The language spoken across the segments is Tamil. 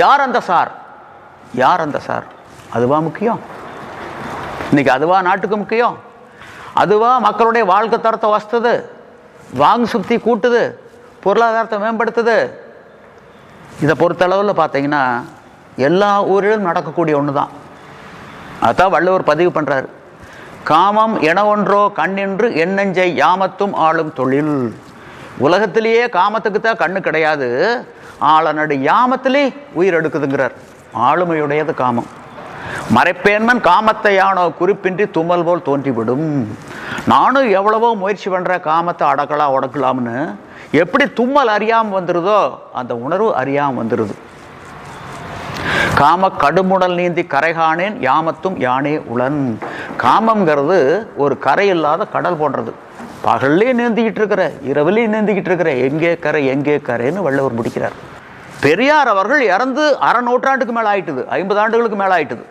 யார் அந்த சார்? யார் அந்த சார்? அதுவா முக்கியம்? இன்னைக்கு அதுவா நாட்டுக்கு முக்கியம்? அதுவா மக்களுடைய வாழ்க்கை தரத்தை வசத்துது, வாங்கு சுத்தி கூட்டுது, பொருளாதாரத்தை மேம்படுத்துது? இதை பொறுத்தளவில் பார்த்தீங்கன்னா எல்லா ஊரிலும் நடக்கக்கூடிய ஒன்று தான். அதான் வள்ளுவர் பதிவு பண்ணுறாரு. காமம் என ஒன்றோ கண்ணென்று எண்ணெஞ்சை யாமத்தும் ஆளும் தொழில். உலகத்திலேயே காமத்துக்கு தான் கண்ணு கிடையாது, ஆளனடு யாமத்திலே உயிர் எடுக்குதுங்கிறார். ஆளுமையுடையது காமம். மறைப்பேன்மன் காமத்தை யானோ குறிப்பின்றி தும்மல் போல் தோன்றிவிடும். நானும் எவ்வளவோ முயற்சி பண்ணுற காமத்தை அடக்கலாம் உடக்கலாம்னு, எப்படி தும்மல் அறியாமல் வந்துடுதோ அந்த உணர்வு அறியாமல் வந்துடுது. காம கடுமுடல் நீந்தி கரைகானேன் யாமத்தும் யானே உளன். காமங்கிறது ஒரு கரை இல்லாத கடல் போன்றது. பகல்லையும் நீந்திக்கிட்டு இருக்கிற, இரவுலையும் நீந்திக்கிட்டு இருக்கிற, எங்கே கரை எங்கே கரைன்னு வள்ளுவர் முடிக்கிறார். பெரியார் அவர்கள் இறந்து அரை நூற்றாண்டுக்கு மேலே ஆயிட்டுது, 50 ஆண்டுகளுக்கு மேலே ஆயிட்டுது.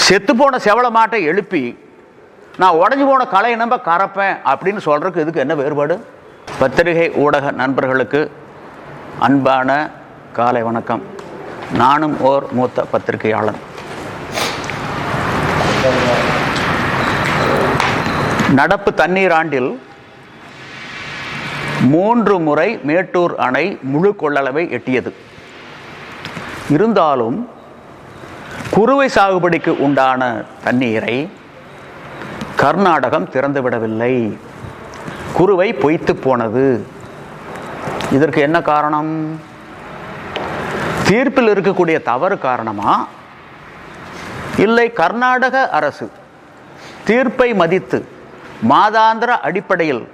செத்து போன செவள மாட்டை எழுப்பி நான் உடஞ்சி போன கலையை நம்ப கறப்பேன் அப்படின்னு சொல்றதுக்கு இதுக்கு என்ன வேறுபாடு? பத்திரிகை ஊடக நண்பர்களுக்கு அன்பான காலை வணக்கம். நானும் ஓர் மூத்த பத்திரிகையாளன். நடப்பு தண்ணீர் ஆண்டில் 3 முறை மேட்டூர் அணை முழு கொள்ளளவை எட்டியது. இருந்தாலும் குறுவை சாகுபடிக்கு உண்டான தண்ணீரை கர்நாடகம் திறந்துவிடவில்லை. குறுவை பொய்த்து போனது. இதற்கு என்ன காரணம்? தீர்ப்பில் இருக்கக்கூடிய தவறு காரணமா, இல்லை கர்நாடக அரசு தீர்ப்பை மதித்து மாதாந்திர அடிப்படையில்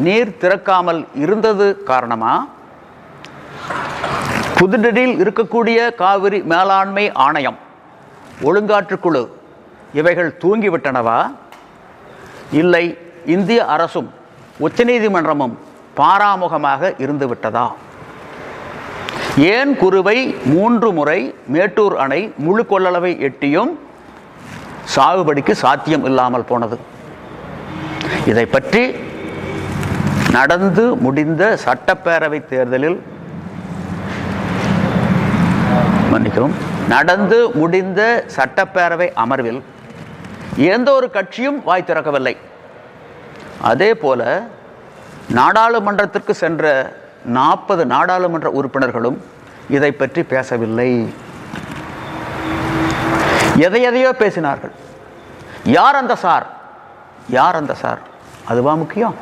நீர் திறக்காமல் இருந்தது காரணமா, புதுடெல்லியில் இருக்கக்கூடிய காவிரி மேலாண்மை ஆணையம், ஒழுங்காற்றுக்குழு இவைகள் தூங்கிவிட்டனவா, இல்லை இந்திய அரசும் உச்சநீதிமன்றமும் பாராமுகமாக இருந்து விட்டதா? ஏன் குறுவை 3 முறை மேட்டூர் அணை முழு கொள்ளளவை எட்டியும் சாகுபடிக்கு சாத்தியம் இல்லாமல் போனது? இதை பற்றி நடந்து முடிந்த சட்டப்பேரவை தேர்தலில் நடந்து முடிந்த சட்டப்பேரவை அமர்வில் எந்த ஒரு கட்சியும் வாய் திறக்கவில்லை. அதே போல நாடாளுமன்றத்திற்கு சென்ற 40 நாடாளுமன்ற உறுப்பினர்களும் இதை பற்றி பேசவில்லை. எதையோ பேசினார்கள். யார் அந்த சார்? யார் அந்த சார்? அதுவா முக்கியம்?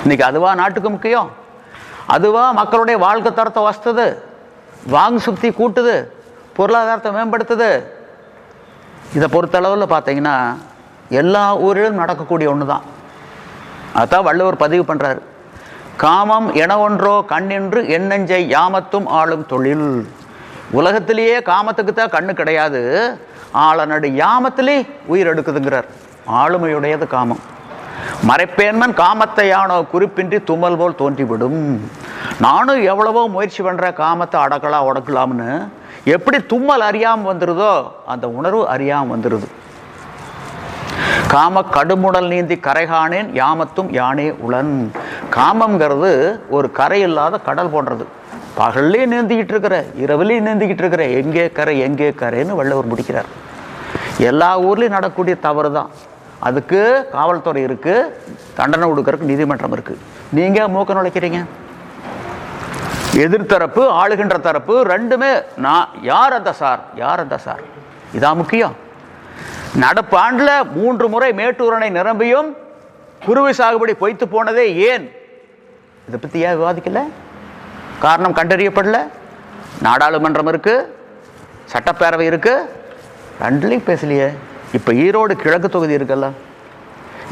இன்னைக்கு அதுவா நாட்டுக்கு முக்கியம்? அதுவா மக்களுடைய வாழ்க்கை தரத்தை வசத்துது, வாங்கு சுத்தி கூட்டுது, பொருளாதாரத்தை மேம்படுத்துது? இதை பொறுத்தளவில் பார்த்தீங்கன்னா எல்லா ஊரிலும் நடக்கக்கூடிய ஒன்று தான். அதான் வள்ளுவர் பதிவு பண்ணுறாரு. காமம் என ஒன்றோ கண்ணென்று எண்ணெஞ்சை யாமத்தும் ஆளும் தொழில். உலகத்திலேயே காமத்துக்கு தான் கண்ணு கிடையாது, ஆளனடு யாமத்திலே உயிர் எடுக்குதுங்கிறார். ஆளுமையுடையது காமம். மறைப்பேன்மன் காமத்தை யானோ குறிப்பின்றி தும்மல் போல் தோன்றிவிடும். நானும் எவ்வளவோ முயற்சி பண்ணுற காமத்தை அடக்கலாம் உடக்கலாம்னு, எப்படி தும்மல் அறியாமல் வந்துடுதோ அந்த உணர்வு அறியாமல் வந்துடுது. காம கடுமுடல் நீந்தி கரைகானேன் யாமத்தும் யானே உளன். காமங்கிறது ஒரு கரை இல்லாத கடல் போன்றது. பகல்லையும் நீந்திக்கிட்டு இருக்கிற, இரவுலையும் நீந்திக்கிட்டு இருக்கிற, எங்கே கரை எங்கே கரைன்னு வள்ளுவர் முடிக்கிறார். எல்லா ஊர்லேயும் நடக்கக்கூடிய தவறு தான். அதுக்கு காவல்துறை இருக்கு, தண்டனை கொடுக்கறதுக்கு நீதிமன்றம் இருக்கு. நீங்க மூக்க நுழைக்கிறீங்க. எதிர்த்தரப்பு ஆளுகின்ற தரப்பு ரெண்டுமே நான் யார் அந்த சார்? யார் அந்த சார்? இதான் முக்கியம். நடப்பு ஆண்டில் 3 முறை மேட்டூர் அணை நிரம்பியும் குறுவை சாகுபடி பொய்த்து போனதே ஏன்? இதை பற்றி ஏன் விவாதிக்கல? காரணம் கண்டறியப்படல. நாடாளுமன்றம் இருக்கு, சட்டப்பேரவை இருக்கு, ரெண்டுலையும் பேசலையே. இப்போ ஈரோடு கிழக்கு தொகுதி இருக்குல்ல,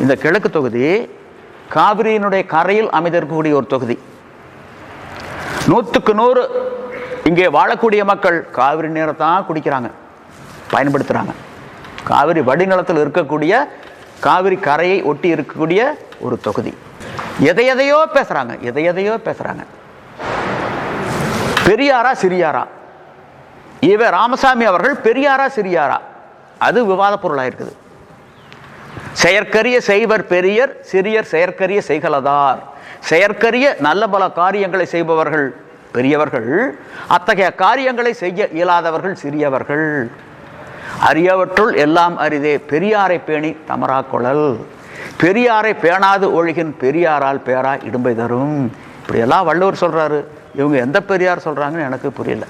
இந்த கிழக்கு தொகுதி காவிரியினுடைய கரையில் அமைந்திருக்கக்கூடிய ஒரு தொகுதி. 100க்கு 100 இங்கே வாழக்கூடிய மக்கள் காவிரி நீரை தான் குடிக்கிறாங்க, பயன்படுத்துகிறாங்க. காவிரி வடிநிலத்தில் இருக்கக்கூடிய, காவிரி கரையை ஒட்டி இருக்கக்கூடிய ஒரு தொகுதி. எதையோ பேசுறாங்க, எதையோ பேசுறாங்க. பெரியாரா சிறியாரா? இவ ராமசாமி அவர்கள் பெரியாரா சிறியாரா? அது விவாத பொருளாக இருக்குது. செயற்கரிய செய்வர் பெரியர், சிறியர் செயற்கரிய செய்கலதார். செயற்கரிய நல்ல பல காரியங்களை செய்பவர்கள் பெரியவர்கள். அத்தகைய காரியங்களை செய்ய இயலாதவர்கள் சிறியவர்கள். அரியவற்றுள் எல்லாம் அரிதே பெரியாரை பேணி தமராக்குழல். பெரியாரை பேணாது ஒழுகின் பெரியாரால் பேரா இடும்பை தரும். இப்படியெல்லாம் வள்ளுவர் சொல்றாரு. இவங்க எந்த பெரியார் சொல்றாங்கன்னு எனக்கு புரியல.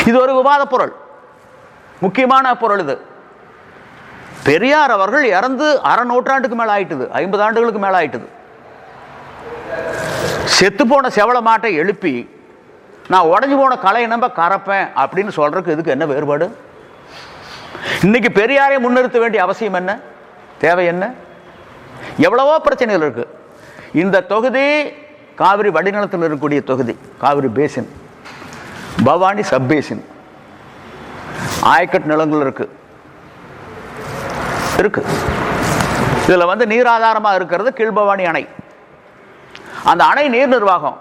இது ஒரு விவாத பொருள், முக்கியமான பொருள். இது பெரியார் அவர்கள் இறந்து அரை நூற்றாண்டுக்கு மேல ஆயிட்டுது, 50 ஆண்டுகளுக்கு மேல ஆயிட்டுது. செத்து போன செவள மாட்டை எழுப்பி நான் உடஞ்சி போன கலையை நம்ப கறப்பேன் அப்படின்னு சொல்றதுக்கு இதுக்கு என்ன வேறுபாடு? இன்னைக்கு பெரியாரை முன்னிறுத்த வேண்டிய அவசியம் என்ன, தேவை என்ன? எவ்வளவோ பிரச்சனைகள் இருக்கு. இந்த தொகுதி காவிரி வடிநிலத்தில் இருக்கக்கூடிய தொகுதி, Kaveri basin, Bhavani sub basin, ஆயக்கட்டு நிலங்கள் இருக்கு. இதுல நீராதாரமா இருக்கிறது கீழ்பவானி அணை. அந்த அணை நீர் நிர்வாகம்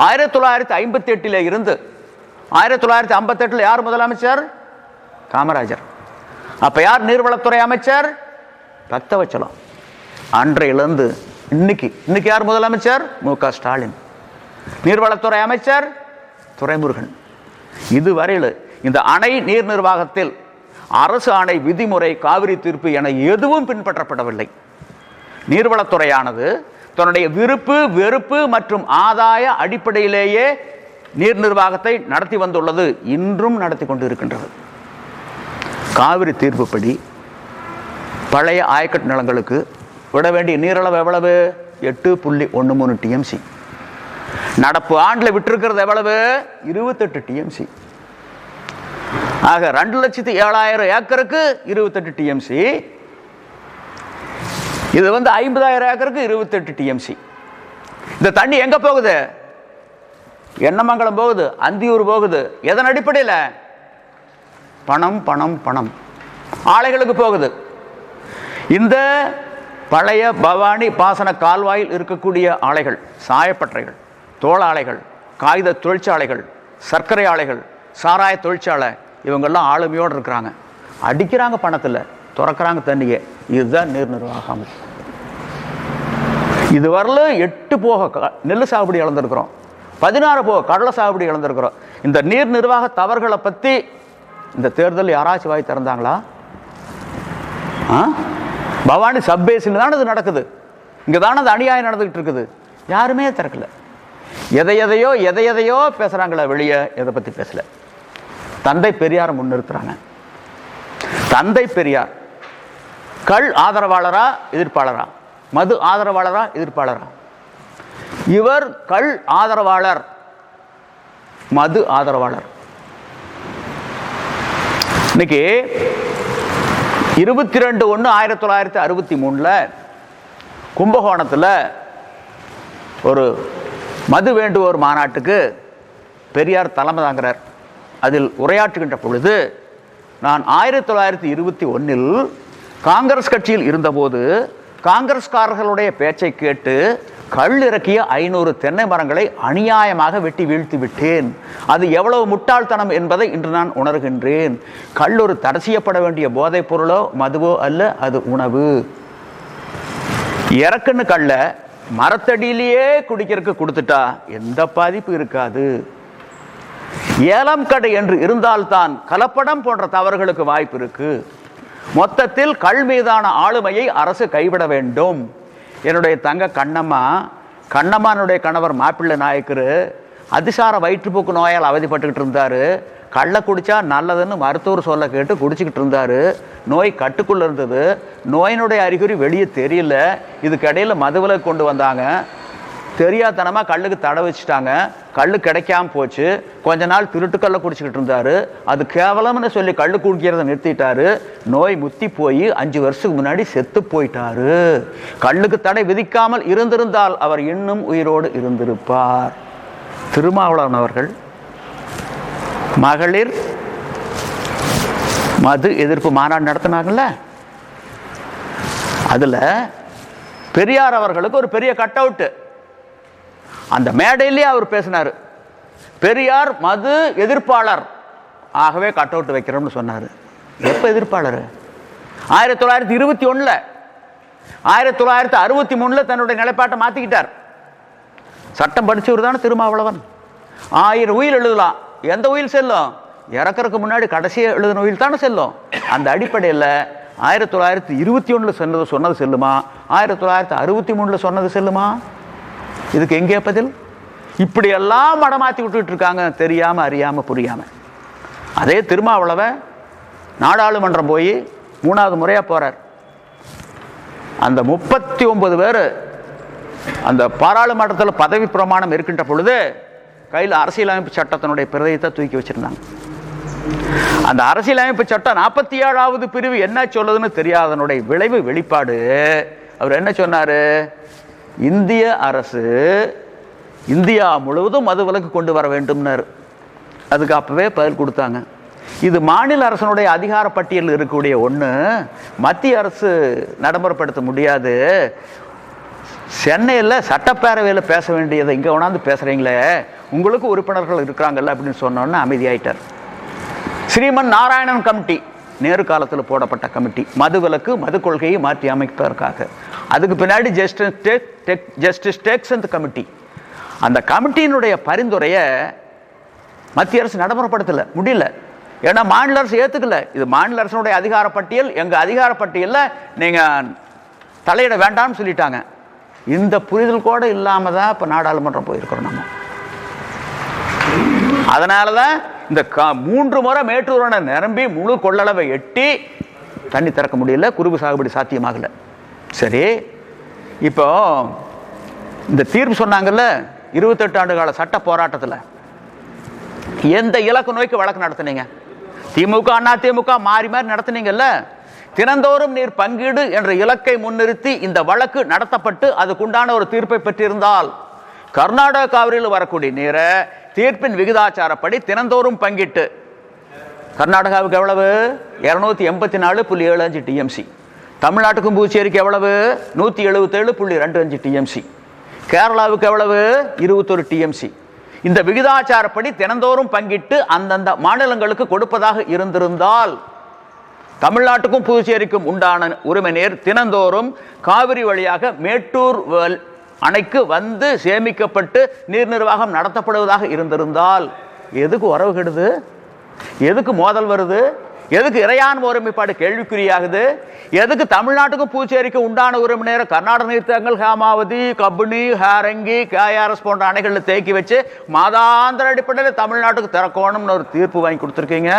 1958 இருந்து 1958 யார் முதலமைச்சர்? காமராஜர். அப்ப யார் நீர்வளத்துறை அமைச்சர்? பக்தவச்சலம். அன்றையிலிருந்து இன்னைக்கு யார் முதலமைச்சர்? மு.க. ஸ்டாலின். நீர்வளத்துறை அமைச்சர் துரைமுருகன். இதுவரையில் இந்த அணை நீர் நிர்வாகத்தில் அரசு ஆணை, விதிமுறை, காவிரி தீர்ப்பு என எதுவும் பின்பற்றப்படவில்லை. நீர்வளத்துறையானது தன்னுடைய விருப்பு வெறுப்பு மற்றும் ஆதாய அடிப்படையிலேயே நீர் நிர்வாகத்தை நடத்தி வந்துள்ளது, இன்றும் நடத்தி கொண்டு இருக்கின்றது. காவிரி தீர்ப்புப்படி பழைய ஆயக்கட்டு நிலங்களுக்கு விட வேண்டிய நீரளவு எவ்வளவு? 8.13 டிஎம்சி. நடப்பு ஆண்டில் விட்டிருக்கிறது எவ்வளவு? 28 டிஎம்சி. ஆக 2,07,000 ஏக்கருக்கு 28 டிஎம்சி. இது 50,000 ஏக்கருக்கு 28 டிஎம்சி. இந்த தண்ணி எங்க போகுது? எண்ணமங்கலம் போகுது, அந்தியூர் போகுது. எதன் அடிப்படையில்? பணம் பணம் பணம். ஆலைகளுக்கு போகுது. இந்த பழைய பவானி பாசன கால்வாயில் இருக்கக்கூடிய ஆலைகள், சாயப்பட்டறைகள், தோல் ஆலைகள், காகித தொழிற்சாலைகள், சர்க்கரை ஆலைகள், சாராய தொழிற்சாலை, இவங்கெல்லாம் ஆளுமையோடு இருக்கிறாங்க. அடிக்கிறாங்க பணத்தில், துறக்கிறாங்க தண்ணியை. இதுதான் நீர் நிர்வாகம். இதுவரையில 8 போக நெல் சாகுபடி இழந்திருக்கிறோம், 16 போக கடலை சாகுபடி இழந்திருக்கிறோம். இந்த நீர் நிர்வாக தவறுகளை பற்றி இந்த தேர்தல் யாராச்சும் வாய் திறந்தாங்களா? பவானி சப்பேசில் தானே இது நடக்குது, இங்கே தானே அது அநியாயம் நடந்துகிட்டு இருக்குது. யாருமே திறக்கல. எதையோ பேசுறாங்களே வெளியே, எதை பற்றி பேசல. தந்தை பெரியாரை முன்னிறுத்துறாங்க. தந்தை பெரியார் கள் ஆதரவாளரா எதிர்ப்பாளரா? மது ஆதரவாளரா எதிர்ப்பாளரா? இவர் கள் ஆதரவாளர், மது ஆதரவாளர். இன்னைக்கு 22/1/1963 கும்பகோணத்தில் ஒரு மது வேண்டுவோர் மாநாட்டுக்கு பெரியார் தலைமை தாங்கிறார். அதில் உரையாற்றுகின்ற பொழுது, நான் 1921 காங்கிரஸ் கட்சியில் இருந்தபோது காங்கிரஸ்காரர்களுடைய பேச்சை கேட்டு கள் இறக்கிய 500 தென்னை மரங்களை அநியாயமாக வெட்டி வீழ்த்தி விட்டேன். அது எவ்வளவு முட்டாள்தனம் என்பதை இன்று நான் உணர்கின்றேன். கள் ஒரு தடை செய்யப்பட வேண்டிய போதைப் பொருளோ மதுவோ அல்ல, அது உணவு. இறக்குன்னு கல்ல மரத்தடியிலேயே குடிக்கிறதுக்கு கொடுத்துட்டா எந்த பாதிப்பு இருக்காது. ஏலம் கடை என்று இருந்தால்தான் கலப்படம் போன்ற தவறுகளுக்கு வாய்ப்பு இருக்கு. மொத்தத்தில் கள் மீதான ஆளுமையை அரசு கைவிட வேண்டும். என்னுடைய தங்க கண்ணம்மானுடைய கணவர் மாப்பிள்ளை நாயக்கர் அதிசார வயிற்றுப்போக்கு நோயால் அவதிப்பட்டுக்கிட்டு இருந்தாரு. கள்ள குடிச்சா நல்லதுன்னு மருத்துவர் சொல்ல கேட்டு குடிச்சுக்கிட்டு இருந்தாரு. நோய் கட்டுக்குள்ள இருந்தது. நோயினுடைய அறிகுறி வெளியே தெரியல. இதுக்கிடையில் மதுவிலக்கு கொண்டு வந்தாங்க. தெரியாதனமாக கல்லுக்கு தடை வச்சுட்டாங்க. கல் கிடைக்காம போச்சு. கொஞ்ச நாள் திருட்டுக்கல்ல குடிச்சுக்கிட்டு இருந்தாரு. அது கேவலம்னு சொல்லி கல் குடிக்கிறத நிறுத்திட்டாரு. நோய் முத்தி போய் 5 வருஷத்துக்கு முன்னாடி செத்து போயிட்டாரு. கல்லுக்கு தடை விதிக்காமல் இருந்திருந்தால் அவர் இன்னும் உயிரோடு இருந்திருப்பார். திருமாவளவன் அவர்கள் மகளிர் மது எதிர்ப்பு மாநாடு நடத்தினாங்கல்ல, அதுல பெரியார் அவர்களுக்கு ஒரு பெரிய கட் அவுட். அந்த மேடையிலேயே அவர் பேசினார், பெரியார் மது எதிர்ப்பாளர், ஆகவே கட் அவுட் வைக்கிறோம்னு சொன்னார். எப்ப எதிர்ப்பாளர்? 1921. 1963 தன்னுடைய நிலைப்பாட்டை மாத்திக்கிட்டார். சட்டம் படிச்சவர் தானே திருமாவளவன். 1000 உயில் எழுதலாம், எந்த உயில் செல்லும்? இறக்கறதுக்கு முன்னாடி கடைசியாக எழுதின உயில் தானே செல்லும். அந்த அடிப்படையில் 1921 சொன்னது செல்லுமா, 1963 சொன்னது செல்லுமா? இதுக்கு எங்கே பதில்? இப்படியெல்லாம் மடமாற்றி விட்டுட்டு இருக்காங்க, தெரியாம அறியாம புரியாம. அதே திருமாவளவன் நாடாளுமன்றம் போய் 3வது முறையா போறார். அந்த 39 பேர் அந்த பாராளுமன்றத்தில் பதவி பிரமாணம் இருக்கின்ற பொழுது கையில் அரசியலமைப்பு சட்டத்தினுடைய பிரதியத்தை தூக்கி வச்சிருந்தாங்க. அந்த அரசியலமைப்பு சட்டம் 47வது பிரிவு என்ன சொல்லுதுன்னு தெரியாதனுடைய விளைவு வெளிப்பாடு. அவர் என்ன சொன்னாரு? இந்திய அரசு இந்தியா முழுவதும் மதுவிலக்கு கொண்டு வர வேண்டும்னாரு. அதுக்கு அப்பவே பதில் கொடுத்தாங்க. இது மாநில அரசனுடைய அதிகார பட்டியலில் இருக்கக்கூடிய ஒன்று, மத்திய அரசு நடைமுறைப்படுத்த முடியாது. சென்னையில் சட்டப்பேரவையில் பேச வேண்டியதை இங்கே கொண்டாந்து பேசுகிறீங்களே, உங்களுக்கு உறுப்பினர்கள் இருக்கிறாங்கல்ல அப்படின்னு சொன்னோன்னு அமைதியாயிட்டார். ஸ்ரீமன் நாராயணன் கமிட்டி, நேரு காலத்தில் போடப்பட்ட கமிட்டி, மதுவிலக்கு மது கொள்கையை மாற்றி அமைப்பதற்காக. அதுக்கு பின்னாடி ஜஸ்டிஸ் டேக்சந்த் கமிட்டி. அந்த கமிட்டியினுடைய பரிந்துரையை மத்திய அரசு நடைமுறைப்படுத்தலை, முடியல. ஏன்னா மாநில அரசு ஏற்றுக்கல. இது மாநில அரசனுடைய அதிகார பட்டியல், எங்கள் அதிகார பட்டியலில் நீங்கள் தலையிட வேண்டாம்னு சொல்லிட்டாங்க. இந்த புரிதல் கூட இல்லாமல் தான் இப்போ நாடாளுமன்றம் போயிருக்கிறோம் நம்ம. அதனால தான் இந்த 3 முறை மேட்டூர் அணை நிரம்பி முழு கொள்ளளவை எட்டி தண்ணி திறக்க முடியல, குறுகு சாகுபடி சாத்தியமாகல. சரி, இப்போ இந்த தீர்ப்பு சொன்னாங்கல்ல 28 ஆண்டு கால சட்ட போராட்டத்தில் எந்த இலக்கு நோக்கி வழக்கு நடத்தினீங்க? திமுக அண்ணா திமுக மாறி மாறி நடத்தினீங்கல்ல. தினந்தோறும் நீர் பங்கீடு என்ற இலக்கை முன்னிறுத்தி இந்த வழக்கு நடத்தப்பட்டு அதுக்குண்டான ஒரு தீர்ப்பை பெற்றிருந்தால் கர்நாடக காவிரியில் வரக்கூடிய நீரை தீர்ப்பின் விகிதாச்சாரப்படி தினந்தோறும் பங்கிட்டு கர்நாடகாவுக்கு எவ்வளவு? 284.75 டிஎம்சி. தமிழ்நாட்டுக்கும் புதுச்சேரிக்கு எவ்வளவு? 177.25 டிஎம்சி. கேரளாவுக்கு எவ்வளவு? 21 டிஎம்சி. இந்த விகிதாச்சாரப்படி தினந்தோறும் பங்கிட்டு அந்தந்த மாநிலங்களுக்கு கொடுப்பதாக இருந்திருந்தால் தமிழ்நாட்டுக்கும் புதுச்சேரிக்கும் உண்டான உரிமை நீர் தினந்தோறும் காவிரி வழியாக மேட்டூர் அணைக்கு வந்து சேமிக்கப்பட்டு நீர் நிர்வாகம் நடத்தப்படுவதாக இருந்திருந்தால் எதுக்கு உறவு கெடுது? எதுக்கு மோதல் வருது? எதுக்கு இறையான் ஒருமைப்பாடு கேள்விக்குறியாகுது? எதுக்கு தமிழ்நாட்டுக்கும் புதுச்சேரிக்கும் உண்டான உரிமை நேர கர்நாடக நீர்த்தேக்கங்கள் ஹேமாவதி, கபினி, ஹேரங்கி, கேஆர்எஸ் போன்ற அணைகளில் தேக்கி வச்சு மாதாந்திர அடிப்படையில் தமிழ்நாட்டுக்கு திறக்கணும்னு ஒரு தீர்ப்பு வாங்கி கொடுத்துருக்கீங்க.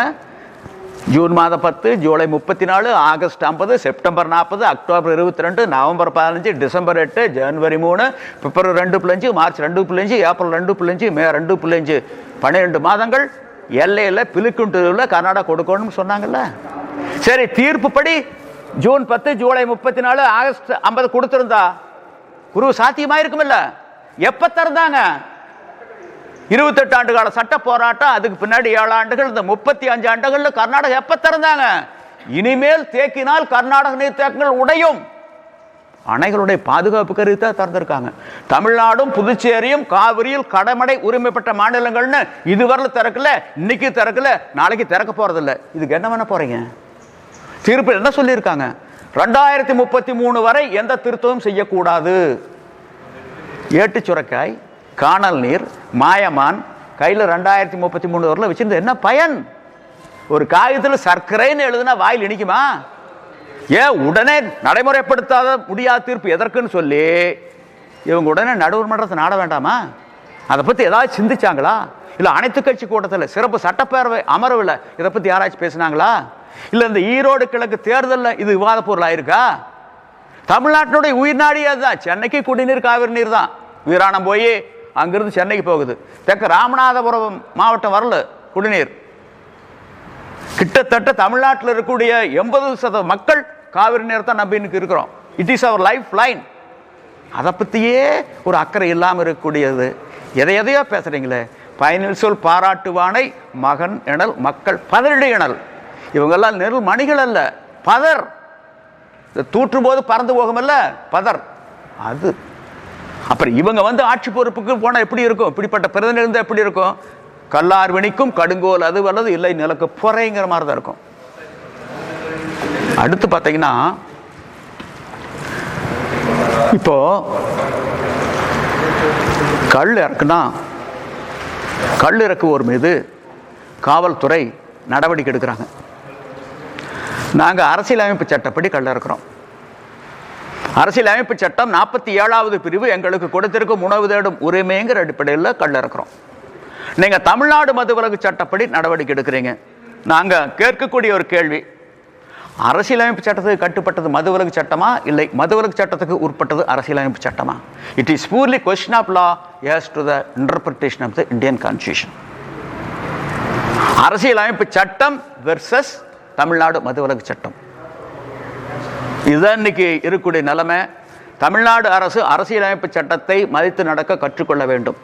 ஜூன் மாதம் 10, July 34, August 50, September 40, October 22, November 15, December 8, ஜனவரி 3, பிப்ரவரி 2.5, மார்ச் 2.5, ஏப்ரல் 2.5, மே 2.5, 12 மாதங்கள் எல்லையில் பிலுக்குண்டூரில் கர்நாடகா கொடுக்கணும்னு சொன்னாங்கல்ல. சரி, தீர்ப்பு படி ஜூன் 10, ஜூலை 34, ஆகஸ்ட் 50 கொடுத்திருந்தா குரு சாத்தியமாயிருக்குமில்ல? எப்ப திறந்தாங்க? 28 ஆண்டு கால சட்ட போராட்டம், அதுக்கு பின்னாடி 7 ஆண்டுகள், இந்த 35 ஆண்டுகள்ல கர்நாடகா எப்ப திறந்தாங்க? இனிமேல் தேக்கினால் கர்நாடக நீர்த்தேக்கங்கள் உடையும். அணைகளுடைய பாதுகாப்பு கருதி தான் திறந்திருக்காங்க. தமிழ்நாடும் புதுச்சேரியும் காவிரியில் கடமடை உரிமை பெற்ற மாநிலங்கள்னு இதுவரை திறக்கல, இன்னைக்கு திறக்கல, நாளைக்கு திறக்க போறதில்லை. இதுக்கு என்ன பண்ண போறீங்க? தீர்ப்பு என்ன சொல்லியிருக்காங்க? 2033 வரை எந்த திருத்தமும் செய்யக்கூடாது. ஏட்டு சுரக்காய், காணல் நீர், மாயமான் கையில் 2033 வரல வச்சிருந்த என்ன பயன்? ஒரு காகிதத்தில் சர்க்கரைன்னு எழுதுனா வாயில் இனிக்குமா? ஏன் உடனே நடைமுறைப்படுத்தாத முடியாத தீர்ப்பு எதற்குன்னு சொல்லி இவங்க உடனே நடுவர் மன்றத்தை நாட வேண்டாமா? அதை பற்றி ஏதாவது சிந்திச்சாங்களா? இல்லை அனைத்து கட்சி கூட்டத்தில் சிறப்பு சட்டப்பேரவை அமர்வில் இதை பற்றி யாராச்சும் பேசினாங்களா? இல்லை இந்த ஈரோடு கிழக்கு தேர்தலில் இது விவாத பொருள் ஆயிருக்கா? தமிழ்நாட்டினுடைய உயிர் நாடியே அதுதான். சென்னைக்கு குடிநீர் காவிரி நீர் தான். வீராணம் போய் அங்கிருந்து சென்னைக்கு போகுது. தெற்கு ராமநாதபுரம் மாவட்டம் வரல குடிநீர். கிட்டத்தட்ட தமிழ்நாட்டில் இருக்கக்கூடிய 80% மக்கள் காவிரி நீர் தான் நம்பி இருக்கிறோம். It is our lifeline. அதை பற்றியே ஒரு அக்கறை இல்லாமல் இருக்கக்கூடியது. எதையோ பேசுறீங்களே. பயனில் சொல் பாராட்டுவானை மகன் எனல் மக்கள் பதறிடு எனல். இவங்கெல்லாம் நெருள் மணிகள் அல்ல, பதர். தூற்றும் போது பறந்து போகுமல்ல பதர், அது. அப்புறம் இவங்க வந்து ஆட்சி பொறுப்புக்கு போனால் எப்படி இருக்கும்? இப்படிப்பட்ட பிரதிநிதி இருந்தால் எப்படி இருக்கும்? கல்லார் வினிக்கும் கடுங்கோல் அது வல்லது இல்லை நிலக்கு பொறைங்கிற மாதிரி தான் இருக்கும். அடுத்து பார்த்தீங்கன்னா, இப்போ கல் இறக்குவோர் மீது காவல்துறை நடவடிக்கை எடுக்கிறாங்க. நாங்கள் அரசியலமைப்பு சட்டப்படி கல் இறக்குறோம். அரசியலமைப்பு சட்டம் 47வது பிரிவு எங்களுக்கு கொடுத்திருக்கும் உணவு தேடும் உரிமைங்கிற அடிப்படையில் கல் இறக்குறோம். நீங்கள் தமிழ்நாடு மதுவிலக்கு சட்டப்படி நடவடிக்கை எடுக்கிறீங்க. நாங்கள் கேட்கக்கூடிய ஒரு கேள்வி, அரசியலமைப்பு சட்டத்துக்கு கட்டுப்பட்டது மதுவிலக்கு சட்டமா, இல்லை மதுவிலக்கு சட்டத்துக்கு உட்பட்டது அரசியலமைப்பு சட்டமா? It is purely question of law as to the interpretation of the Indian Constitution. அரசியலமைப்பு சட்டம் வெர்சஸ் தமிழ்நாடு மதுவிலக்கு சட்டம். இதுதான் இன்னைக்கு இருக்கக்கூடிய நிலைமை. தமிழ்நாடு அரசு அரசியலமைப்பு சட்டத்தை மதித்து நடக்க கற்றுக்கொள்ள வேண்டும்.